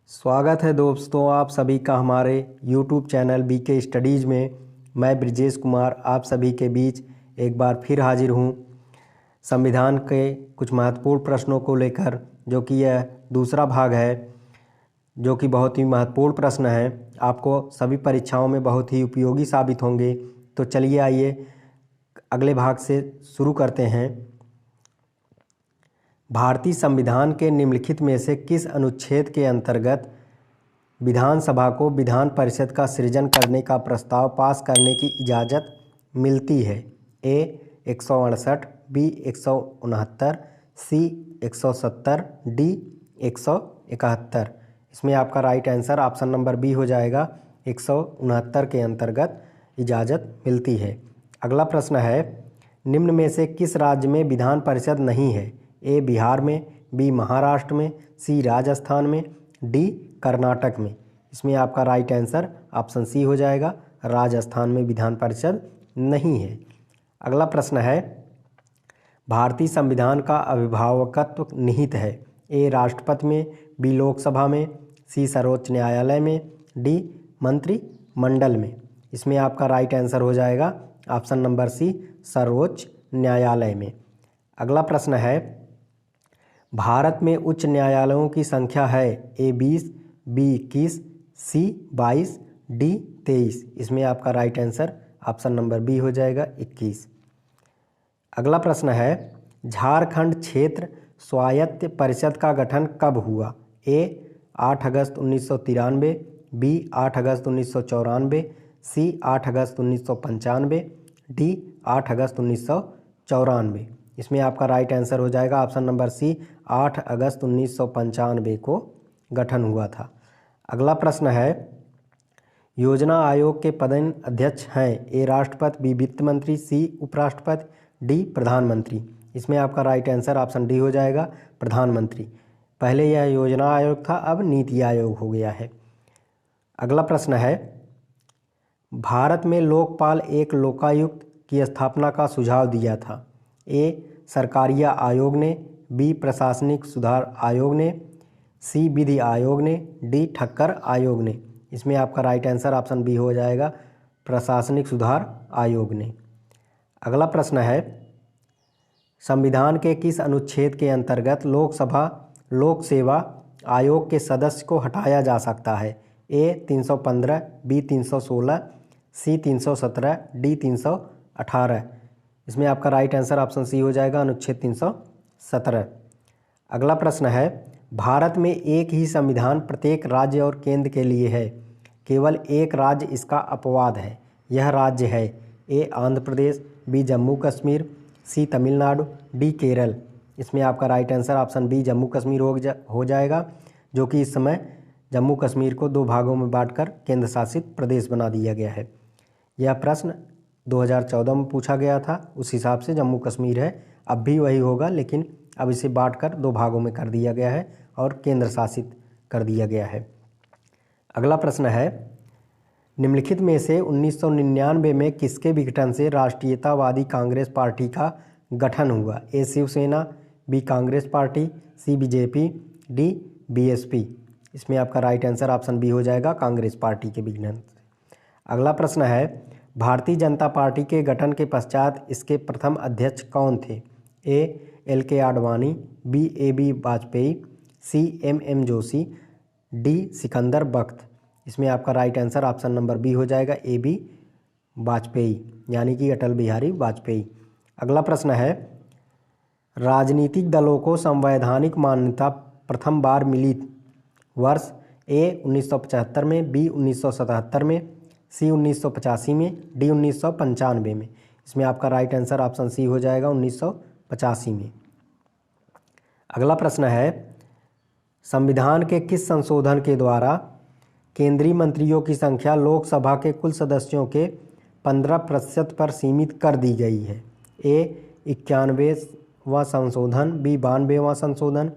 स्वागत है दोस्तों आप सभी का हमारे YouTube चैनल BK स्टडीज़ में। मैं ब्रिजेश कुमार आप सभी के बीच एक बार फिर हाजिर हूँ संविधान के कुछ महत्वपूर्ण प्रश्नों को लेकर, जो कि यह दूसरा भाग है, जो कि बहुत ही महत्वपूर्ण प्रश्न है, आपको सभी परीक्षाओं में बहुत ही उपयोगी साबित होंगे। तो चलिए आइए अगले भाग से शुरू करते हैं। भारतीय संविधान के निम्नलिखित में से किस अनुच्छेद के अंतर्गत विधानसभा को विधान परिषद का सृजन करने का प्रस्ताव पास करने की इजाज़त मिलती है? A 168, B 169, C 170, D 171। इसमें आपका right answer option number B हो जाएगा। 169 के अंतर्गत इजाज़त मिलती है। अगला प्रश्न है, निम्न में से किस राज्य में विधान परिषद नहीं है? ए बिहार में, बी महाराष्ट्र में, सी राजस्थान में, डी कर्नाटक में। इसमें आपका राइट आंसर ऑप्शन सी हो जाएगा, राजस्थान में विधान परिषद नहीं है। अगला प्रश्न है, भारतीय संविधान का अभिभावकत्व निहित है? ए राष्ट्रपति में, बी लोकसभा में, सी सर्वोच्च न्यायालय में, डी मंत्रिमंडल में। इसमें आपका राइट आंसर हो जाएगा ऑप्शन नंबर सी, सर्वोच्च न्यायालय में। अगला प्रश्न है, भारत में उच्च न्यायालयों की संख्या है? A 20, B 21, C 22, D 23। इसमें आपका right answer option number B हो जाएगा, 21। अगला प्रश्न है, झारखंड क्षेत्र स्वायत्त परिषद का गठन कब हुआ? ए 8 अगस्त 1993, बी 8 अगस्त 1994, सी 8 अगस्त 1995, डी 8 अगस्त 1994। इसमें आपका राइट आंसर हो जाएगा ऑप्शन नंबर सी, 8 अगस्त 1995 को गठन हुआ था। अगला प्रश्न है, योजना आयोग के पदेन अध्यक्ष हैं? ए राष्ट्रपति, बी वित्त मंत्री, सी उपराष्ट्रपति, डी प्रधानमंत्री। इसमें आपका राइट आंसर ऑप्शन डी हो जाएगा, प्रधानमंत्री। पहले यह योजना आयोग था, अब नीति आयोग हो गया है। अगला प्रश्न है, भारत में लोकपाल एक लोकायुक्त की स्थापना का सुझाव दिया था? ए सरकारिया आयोग ने, बी प्रशासनिक सुधार आयोग ने, सी विधि आयोग ने, डी ठक्कर आयोग ने। इसमें आपका राइट आंसर ऑप्शन बी हो जाएगा, प्रशासनिक सुधार आयोग ने। अगला प्रश्न है, संविधान के किस अनुच्छेद के अंतर्गत लोकसभा लोक सेवा आयोग के सदस्य को हटाया जा सकता है? ए 315, बी 316, सी 317, डी 318। इसमें आपका राइट आंसर ऑप्शन सी हो जाएगा, अनुच्छेद 317। अगला प्रश्न है, भारत में एक ही संविधान प्रत्येक राज्य और केंद्र के लिए है, केवल एक राज्य इसका अपवाद है, यह राज्य है? A Andhra Pradesh, B Jammu Kashmir, C Tamil Nadu, D Kerala. इसमें आपका right answer option B Jammu Kashmir हो जाएगा, जो कि इस समय जम्मू कश्मीर को दो भागों में बांटकर केंद्र शासित प्रदेश बना दिया गया है। यह प्रश्न 2014 में पूछा गया था, उस हिसाब से जम्मू कश्मीर है। अब भी वही होगा, लेकिन अब इसे बांटकर दो भागों में कर दिया गया है और केंद्र शासित कर दिया गया है। अगला प्रश्न है, निम्नलिखित में से 1999 में किसके विघटन से राष्ट्रीयतावादी कांग्रेस पार्टी का गठन हुआ? ए शिवसेना, बी कांग्रेस पार्टी, सी बीजेपी, डी बीएसपी। इसमें आपका राइट आंसर ऑप्शन बी हो जाएगा, कांग्रेस पार्टी के विघटन से। अगला प्रश्न है, भारतीय जनता पार्टी के गठन के पश्चात इसके प्रथम अध्यक्ष कौन थे? A LK Advani, B AB Vajpayee, C MM Joshi, D Sikandar Bakht. इसमें आपका right answer option number B हो जाएगा, AB वाजपेयी, यानी कि अटल बिहारी वाजपेयी। अगला प्रश्न है, राजनीतिक दलों को संवैधानिक मान्यता प्रथम बार मिली वर्ष? ए 1975 में, बी 1977 में, सी 1985 में, डी 1995 में। इसमें आपका राइट आंसर ऑप्शन सी हो जाएगा, 1985 में। अगला प्रश्न है, संविधान के किस संशोधन के द्वारा केंद्रीय मंत्रियों की संख्या लोकसभा के कुल सदस्यों के 15% पर सीमित कर दी गई है? ए 91वां संशोधन, बी 92वां संशोधन,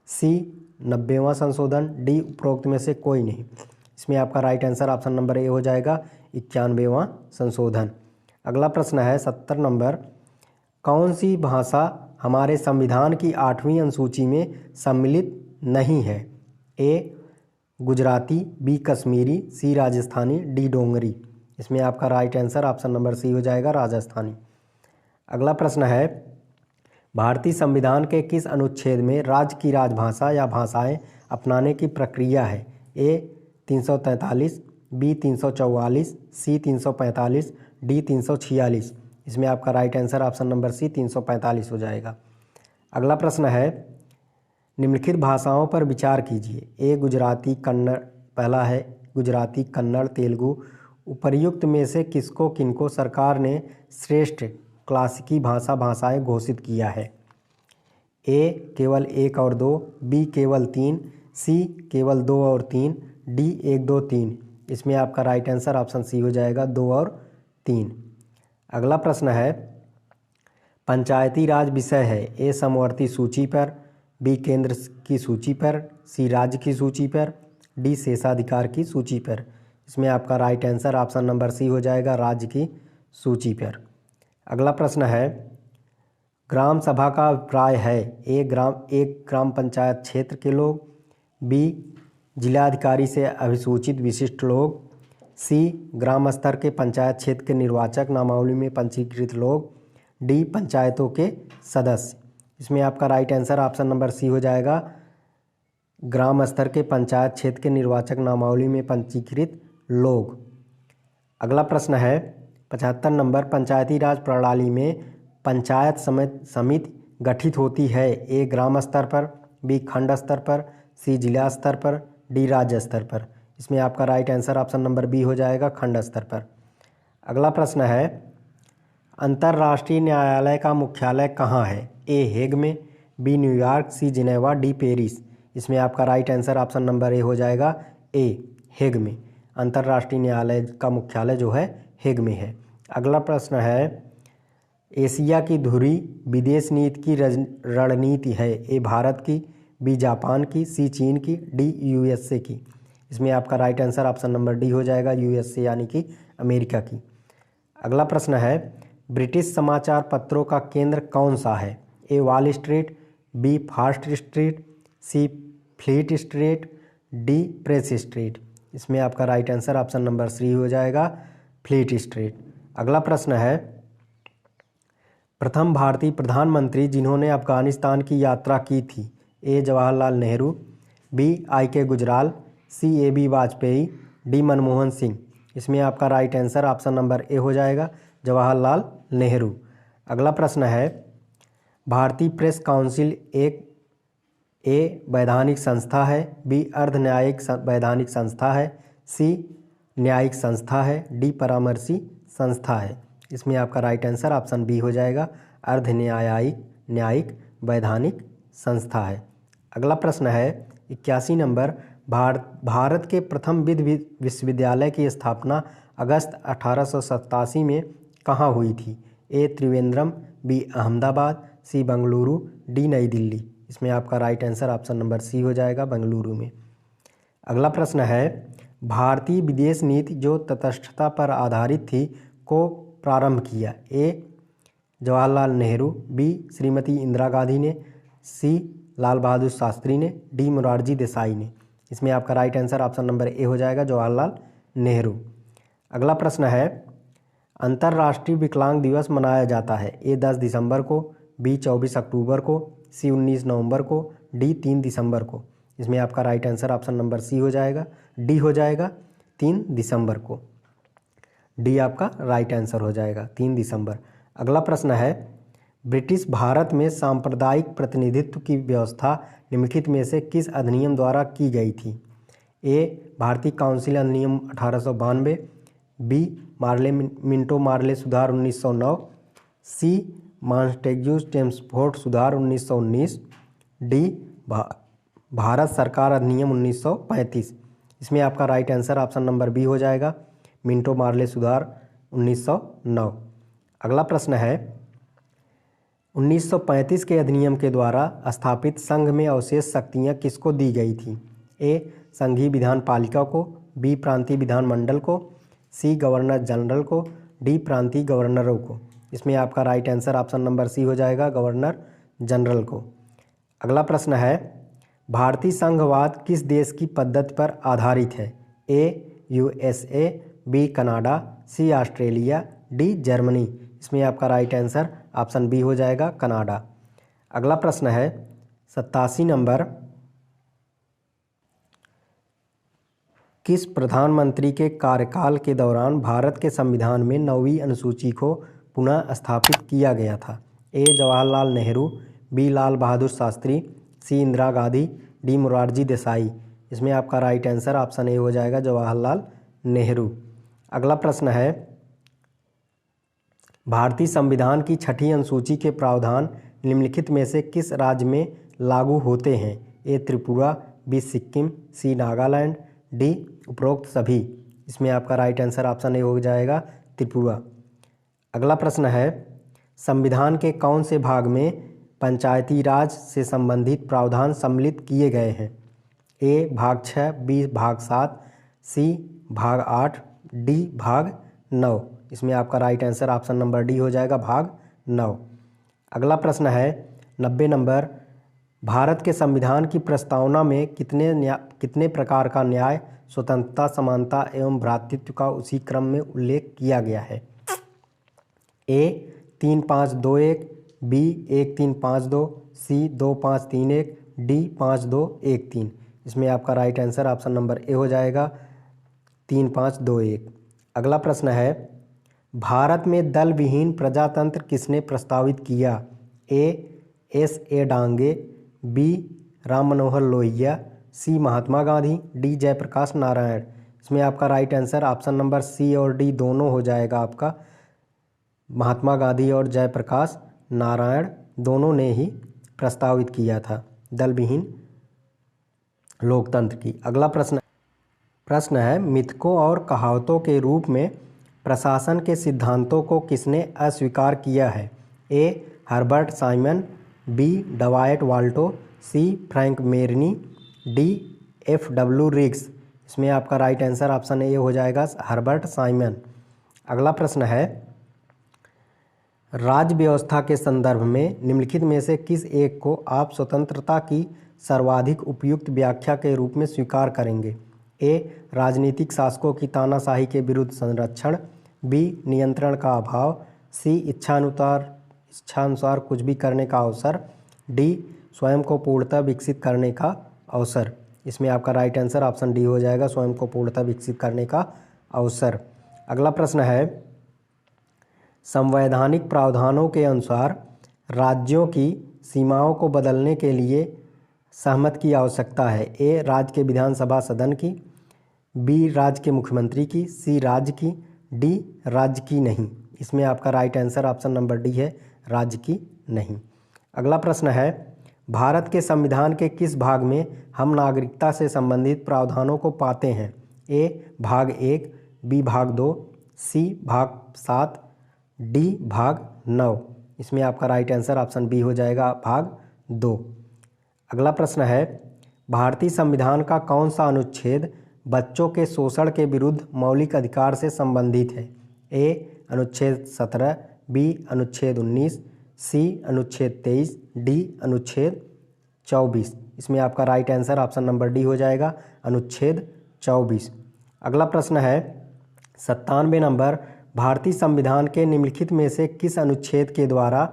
सी 90वां संशोधन, डी उपरोक्त में से कोई नहीं। इसमें आपका right answer option number A हो जाएगा, 91वां संशोधन। अगला प्रश्न है 70 नंबर, कौन सी भाषा हमारे संविधान की 8वीं अनुसूची में सम्मिलित नहीं है? A Gujarati, B Kashmiri, C Rajasthani, D Dogri. इसमें आपका right answer option number C हो जाएगा, राजस्थानी। अगला प्रश्न है, भारतीय संविधान के किस अनुच्छेद में राज्य की राजभाषा या भाषाएं अपनाने की प्रक्रिया है? A 343, B 344, C 345, D 346। इसमें आपका right answer option number C 345 हो जाएगा। अगला प्रश्न है, निम्नलिखित भाषाओं पर विचार कीजिए। ए गुजराती, कन्नड़। पहला है गुजराती, कन्नड़, तेलुगु। उपर्युक्त में से किसको किनको सरकार ने श्रेष्ठ क्लासिकी भाषाएं घोषित किया है? ए केवल 1 और 2, बी केवल 3, सी केवल 2 और 3, डी 1, 2, 3। इसमें आपका राइट आंसर ऑप्शन सी हो जाएगा, 2 और 3। अगला प्रश्न है, पंचायती राज विषय है। ए समवर्ती सूची पर, बी केंद्र की सूची पर, सी राज्य की सूची पर, डी शेषाधिकार की सूची पर। इसमें आपका right answer option number C हो जाएगा, राज्य की सूची पर। अगला प्रश्न है, ग्राम सभा का अभिप्राय है। एक ग्राम पंचायत क्षेत्र के लोग, बी जिलाधिकारी से अभिसूचित विशिष्ट लोग, सी ग्राम स्तर के पंचायत क्षेत्र के निर्वाचक नामावली में पंजीकृत लोग, डी पंचायतों के सदस्य। इसमें आपका right answer option number C हो जाएगा, ग्राम स्तर के पंचायत क्षेत्र के निर्वाचक नामावली में पंजीकृत लोग। अगला प्रश्न है 75 नंबर, पंचायती राज प्रणाली में पंचायत समिति गठित होती है। ए ग्राम स्तर पर, बी खंड स्तर पर, सी जिला स्तर पर, डी राज्य स्तर पर। इसमें आपका right answer option number B हो जाएगा, खंड स्तर पर। अगला प्रश्न है, अंतर्राष्ट्रीय न्यायालय का मुख्यालय कहाँ है? ए हेग में, B New York, C Geneva, D Paris. इसमें आपका right answer option number A हो जाएगा, ए हेग में। अंतर्राष्ट्रीय न्यायालय का मुख्यालय जो है हेग में है। अगला प्रश्न है, एशिया की धुरी विदेश नीति की रणनीति है। ए भारत की, बी जापान की, सी चीन की, डी यूएसए की। इसमें आपका right answer option number D हो जाएगा, यूएसए यानी कि अमेरिका की। अगला प्रश्न है, ब्रिटिश समाचार पत्रों का केंद्र कौन सा है? A Wall Street, B Fast Street, C Fleet Street, D Press Street. इसमें आपका right answer option number C हो जाएगा, फ्लीट स्ट्रीट। अगला प्रश्न है, प्रथम भारतीय प्रधानमंत्री जिन्होंने अफगानिस्तान की यात्रा की थी। A Jawaharlal Nehru, B I K Gujral, C A B Vajpayee, D Manmohan Singh. इसमें आपका right answer option number A हो जाएगा, जवाहरलाल नेहरू। अगला प्रश्न है, भारतीय प्रेस काउंसिल एक ए वैधानिक संस्था है, बी अर्ध न्यायिक वैधानिक संस्था है, सी न्यायिक संस्था है, डी परामर्शी संस्था है। इसमें आपका राइट आंसर ऑप्शन बी हो जाएगा, अर्ध न्यायिक वैधानिक संस्था है। अगला प्रश्न है 81 नंबर, भारत के प्रथम विधि विश्वविद्यालय की स्थापना अगस्त 1887 में कहाँ हुई थी? A Trivandrum, B Ahmedabad, C Bengaluru, D नई दिल्ली। इसमें आपका right answer option number C हो जाएगा, बेंगलुरु में। अगला प्रश्न है, भारतीय विदेश नीति जो तटस्थता पर आधारित थी को प्रारंभ किया। ए जवाहरलाल नेहरू, बी श्रीमती इंदिरा गांधी ने, सी लाल बहादुर शास्त्री ने, डी मोरारजी देसाई ने। इसमें आपका right answer option number A हो जाएगा, जवाहरलाल नेहरू। अगला प्रश्न है, अंतर्राष्ट्रीय विकलांग दिवस मनाया जाता है। ए 10 दिसंबर को, बी 24 अक्टूबर को, सी 19 नवंबर को, डी 3 दिसंबर को। इसमें आपका right answer option number C हो जाएगा, डी हो जाएगा, 3 दिसंबर को। डी आपका राइट आंसर हो जाएगा, 3 दिसंबर। अगला प्रश्न है, ब्रिटिश भारत में सांप्रदायिक प्रतिनिधित्व की व्यवस्था निम्नलिखित में से किस अधिनियम द्वारा की गई थी? ए भारतीय काउंसिल अधिनियम 1892, बी मिंटो मार्ले सुधार 1909, सी मॉन्टेग्यू चेम्सफोर्ड सुधार 1919, डी भारत सरकार अधिनियम 1935। इसमें आपका right answer option number B हो जाएगा, मिंटो मार्ले सुधार 1909। अगला प्रश्न है, 1935 के अधिनियम के द्वारा स्थापित संघ में अवशेष शक्तियाँ किसको दी गई थी? ए संघीय विधान पालिका को, बी प्रांतीय विधानमंडल को, सी गवर्नर जनरल को, डी प्रांतीय गवर्नरों को। इसमें आपका right answer option number C हो जाएगा, गवर्नर जनरल को। अगला प्रश्न है, भारतीय संघवाद किस देश की पद्धति पर आधारित है? ए USA, बी कनाडा, सी ऑस्ट्रेलिया, डी जर्मनी। इसमें आपका राइट आंसर ऑप्शन बी हो जाएगा, कनाडा। अगला प्रश्न है 87 नंबर। किस प्रधानमंत्री के कार्यकाल के दौरान भारत के संविधान में 9वीं अनुसूची को पुनः स्थापित किया गया था? ए जवाहरलाल नेहरू, बी लाल बहादुर शास्त्री, सी इंदिरा गांधी, डी मोरारजी देसाई। इसमें आपका राइट आंसर ऑप्शन ए हो जाएगा, जवाहरलाल नेहरू। अगला प्रश्न है भारतीय संविधान की 6ठी अनुसूची के प्रावधान निम्नलिखित में से किस राज्य में लागू होते हैं? ए त्रिपुरा, बी सिक्किम, सी नागालैंड, डी उपरोक्त सभी। इसमें आपका राइट आंसर ऑप्शन ए हो जाएगा, त्रिपुरा। अगला प्रश्न है संविधान के कौन से भाग में पंचायती राज से संबंधित प्रावधान सम्मिलित किए गए हैं? ए भाग 6, बी भाग 7, सी भाग 8, डी भाग 9। इसमें आपका right answer option number D हो जाएगा, भाग 9। अगला प्रश्न है 90 नंबर। भारत के संविधान की प्रस्तावना में कितने प्रकार का न्याय, स्वतंत्रता, समानता एवं भ्रातृत्व का उसी क्रम में उल्लेख किया गया है? ए 3521, बी 1352, सी 2531, डी 5213। इसमें आपका right answer option number A हो जाएगा, 3521। अगला प्रश्न है भारत में दल विहीन प्रजातंत्र किसने प्रस्तावित किया? A Dange, B Ram Manohar Lohia, C Mahatma Gandhi, D Jayaprakash Narayan. इसमें आपका right answer option number C और डी दोनों हो जाएगा आपका, महात्मा गांधी और जयप्रकाश नारायण दोनों ने ही प्रस्तावित किया था दल विहीन लोकतंत्र की। अगला प्रश्न है मिथकों और कहावतों के रूप में प्रशासन के सिद्धांतों को किसने अस्वीकार किया है? ए हर्बर्ट साइमन, बी डवाइट वाल्टो, सी फ्रैंक मेरनी, डी FW रिग्स। इसमें आपका राइट आंसर ऑप्शन ए हो जाएगा, हर्बर्ट साइमन। अगला प्रश्न है राज्य व्यवस्था के संदर्भ में निम्नलिखित में से किस एक को आप स्वतंत्रता की सर्वाधिक उपयुक्त व्याख्या के रूप में स्वीकार करेंगे? ए राजनीतिक शासकों की तानाशाही के विरुद्ध संरक्षण, बी नियंत्रण का अभाव, सी इच्छानुसार कुछ भी करने का अवसर, डी स्वयं को पूर्णतः विकसित करने का अवसर। इसमें आपका राइट आंसर ऑप्शन डी हो जाएगा, स्वयं को पूर्णतः विकसित करने का अवसर। अगला प्रश्न है संवैधानिक प्रावधानों के अनुसार राज्यों की सीमाओं को बदलने के लिए सहमति की आवश्यकता है? ए राज्य के विधानसभा सदन की, बी राज्य के मुख्यमंत्री की, सी राज्य की, डी राज्य की नहीं। इसमें आपका right answer option number D है, राज्य की नहीं। अगला प्रश्न है भारत के संविधान के किस भाग में हम नागरिकता से संबंधित प्रावधानों को पाते हैं? ए भाग 1, बी भाग 2, सी भाग 7, डी भाग 9। इसमें आपका राइट आंसर ऑप्शन बी हो जाएगा, भाग 2। अगला प्रश्न है भारतीय संविधान का कौन सा अनुच्छेद बच्चों के शोषण के विरुद्ध मौलिक अधिकार से संबंधित है? ए अनुच्छेद 17, बी अनुच्छेद 19, सी अनुच्छेद 23, डी अनुच्छेद 24। इसमें आपका right answer option number D हो जाएगा, अनुच्छेद 24। अगला प्रश्न है 97 नंबर। भारतीय संविधान के निम्नलिखित में से किस अनुच्छेद के द्वारा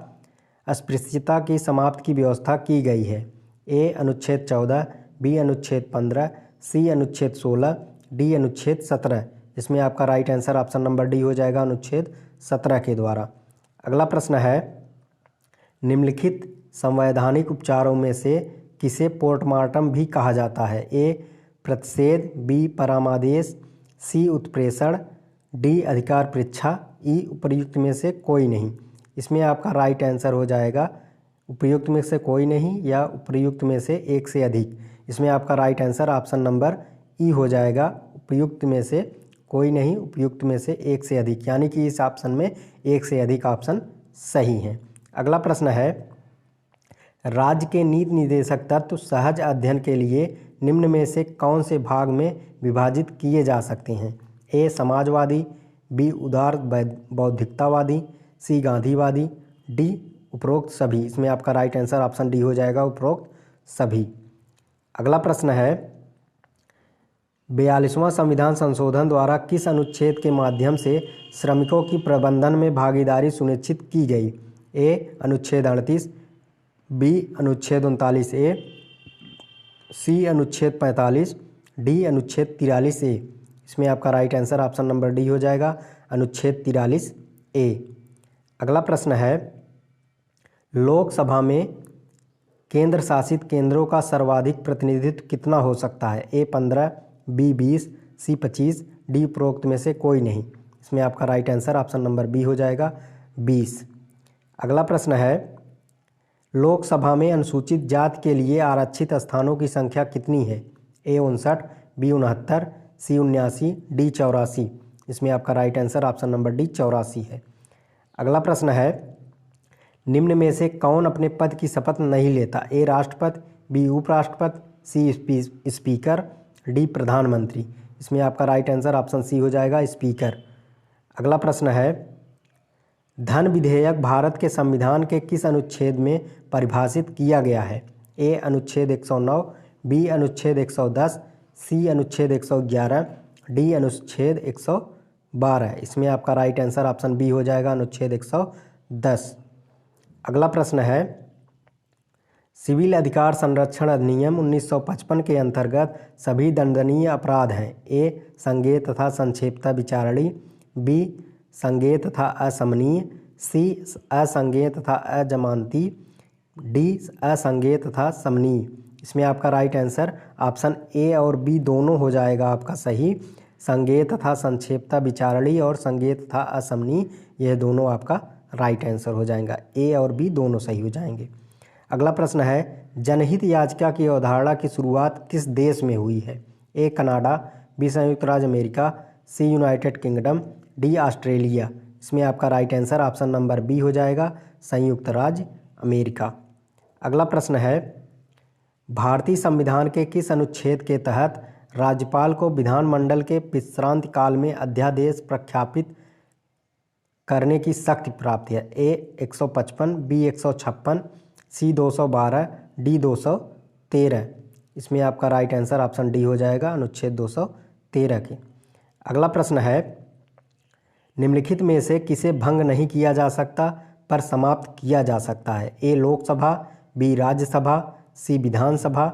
अस्पृश्यता की समाप्ति की व्यवस्था की गई है? ए अनुच्छेद 14, बी अनुच्छेद 15, सी अनुच्छेद 16, डी अनुच्छेद 17। इसमें आपका right answer option number D हो जाएगा, अनुच्छेद 17 के द्वारा। अगला प्रश्न है निम्नलिखित संवैधानिक उपचारों में से किसे पोस्टमार्टम भी कहा जाता है? ए प्रतिषेध, बी परामादेश, सी उत्प्रेषण, डी अधिकार परीक्षा, ई उपर्युक्त में से कोई नहीं। इसमें आपका राइट आंसर हो जाएगा उपयुक्त में से कोई नहीं या उपर्युक्त में से एक से अधिक। इसमें आपका राइट आंसर ऑप्शन नंबर ई हो जाएगा, उपयुक्त में से कोई नहीं, उपयुक्त में से एक से अधिक, यानी कि इस ऑप्शन में एक से अधिक ऑप्शन सही हैं। अगला प्रश्न है राज्य के नीति निर्देशक तत्व सहज अध्ययन के लिए निम्न में से कौन से भाग में विभाजित किए जा सकते हैं? ए समाजवादी, बी उदार बौद्धिकतावादी, सी गांधीवादी, डी उपरोक्त सभी। इसमें आपका राइट आंसर ऑप्शन डी हो जाएगा, उपरोक्त सभी। अगला प्रश्न है 42वां संविधान संशोधन द्वारा किस अनुच्छेद के माध्यम से श्रमिकों की प्रबंधन में भागीदारी सुनिश्चित की गई? ए अनुच्छेद 38, बी अनुच्छेद 39A, सी अनुच्छेद 45, डी अनुच्छेद 43A। इसमें आपका right answer option number D हो जाएगा, अनुच्छेद 43A। अगला प्रश्न है लोकसभा में केंद्र शासित केंद्रों का सर्वाधिक प्रतिनिधित्व कितना हो सकता है? ए 15, बी 20, सी 25, डी उपरोक्त में से कोई नहीं। इसमें आपका right answer option number B हो जाएगा, 20। अगला प्रश्न है लोकसभा में अनुसूचित जाति के लिए आरक्षित स्थानों की संख्या कितनी है? ए 59, बी 69, सी 79, डी 84। इसमें आपका right answer option number D 84 है। अगला प्रश्न है निम्न में से कौन अपने पद की शपथ नहीं लेता? ए राष्ट्रपति, बी उपराष्ट्रपति, सी स्पीकर, डी प्रधानमंत्री। इसमें आपका राइट आंसर ऑप्शन सी हो जाएगा, स्पीकर। अगला प्रश्न है धन विधेयक भारत के संविधान के किस अनुच्छेद में परिभाषित किया गया है? ए अनुच्छेद 109, बी अनुच्छेद 110, सी अनुच्छेद 111, डी अनुच्छेद 112। इसमें आपका राइट आंसर ऑप्शन बी हो जाएगा, अनुच्छेद 110। अगला प्रश्न है सिविल अधिकार संरक्षण अधिनियम 1955 के अंतर्गत सभी दंडनीय अपराध हैं। ए संज्ञेय तथा संक्षेपता विचारणी, बी संज्ञेय तथा असमनीय, सी असंज्ञेय तथा अजमानती, डी असंज्ञेय तथा समनीय। इसमें आपका राइट आंसर ऑप्शन ए और बी दोनों हो जाएगा आपका सही। संज्ञेय तथा संक्षेपता विचारणी और संज्ञेय तथा असमनीय, यह दोनों आपका राइट आंसर हो जाएगा। ए और बी दोनों सही हो जाएंगे। अगला प्रश्न है जनहित याचिका की अवधारणा की शुरुआत किस देश में हुई है? ए कनाडा, बी संयुक्त राज्य America, C United Kingdom, D Australia. इसमें आपका right answer option number B हो जाएगा, संयुक्त राज्य अमेरिका। अगला प्रश्न है भारतीय संविधान के किस अनुच्छेद के तहत राज्यपाल को विधानमंडल के विश्रांति काल में अध्यादेश प्रख्यापित करने की शक्ति प्राप्त है? ए 155, बी 156, सी 212, डी 213। इसमें आपका राइट आंसर ऑप्शन डी हो जाएगा, अनुच्छेद 213 के। अगला प्रश्न है निम्नलिखित में से किसे भंग नहीं किया जा सकता पर समाप्त किया जा सकता है? ए लोकसभा, बी राज्यसभा, सी विधानसभा,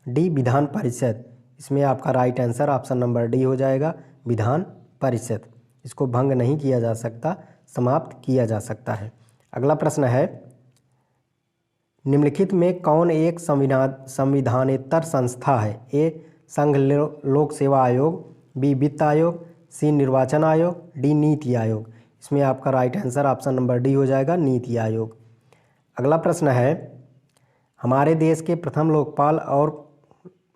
डी विधान परिषद। इसमें आपका right answer option number D हो जाएगा, विधान परिषद। इसको भंग नहीं किया जा सकता, समाप्त किया जा सकता है। अगला प्रश्न है निम्नलिखित में कौन एक संविधानेतर संस्था है? ए संघ लोक सेवा आयोग, बी वित्त आयोग, सी निर्वाचन आयोग, डी नीति आयोग। इसमें आपका right answer option number D हो जाएगा, नीति आयोग। अगला प्रश्न है हमारे देश के प्रथम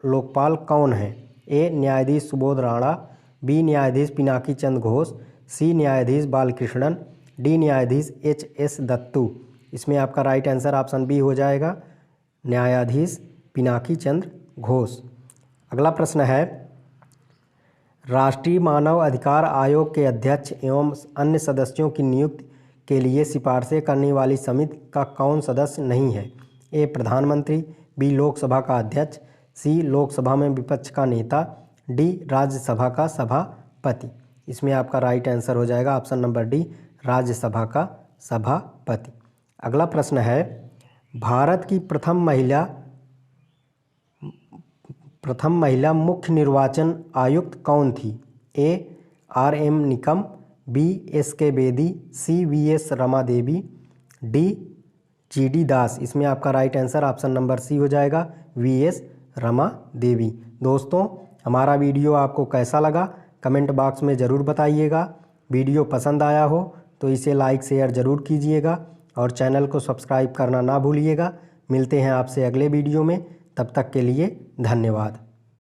लोकपाल कौन हैं? ए न्यायाधीश सुबोध राणा, बी न्यायाधीश पिनाकी चंद्र घोष, सी न्यायाधीश बालकृष्णन, डी न्यायाधीश HS दत्तू। इसमें आपका राइट आंसर ऑप्शन बी हो जाएगा, न्यायाधीश पिनाकी चंद्र घोष। अगला प्रश्न है राष्ट्रीय मानव अधिकार आयोग के अध्यक्ष एवं अन्य सदस्यों की नियुक्ति के लिए सिफारिशें करने वाली समिति का कौन सदस्य नहीं है? ए प्रधानमंत्री, बी लोकसभा का अध्यक्ष, सी लोकसभा में विपक्ष का नेता, डी राज्यसभा का सभापति। इसमें आपका राइट आंसर हो जाएगा ऑप्शन नंबर डी, राज्यसभा का सभापति। अगला प्रश्न है भारत की प्रथम महिला मुख्य निर्वाचन आयुक्त कौन थी? A RM Nikam, B SK Bedi, C VS Rama Devi, D GD Das. इसमें आपका right answer option number C हो जाएगा, VS रमा देवी। दोस्तों हमारा वीडियो आपको कैसा लगा कमेंट बॉक्स में ज़रूर बताइएगा। वीडियो पसंद आया हो तो इसे लाइक शेयर ज़रूर कीजिएगा और चैनल को सब्सक्राइब करना ना भूलिएगा। मिलते हैं आपसे अगले वीडियो में, तब तक के लिए धन्यवाद।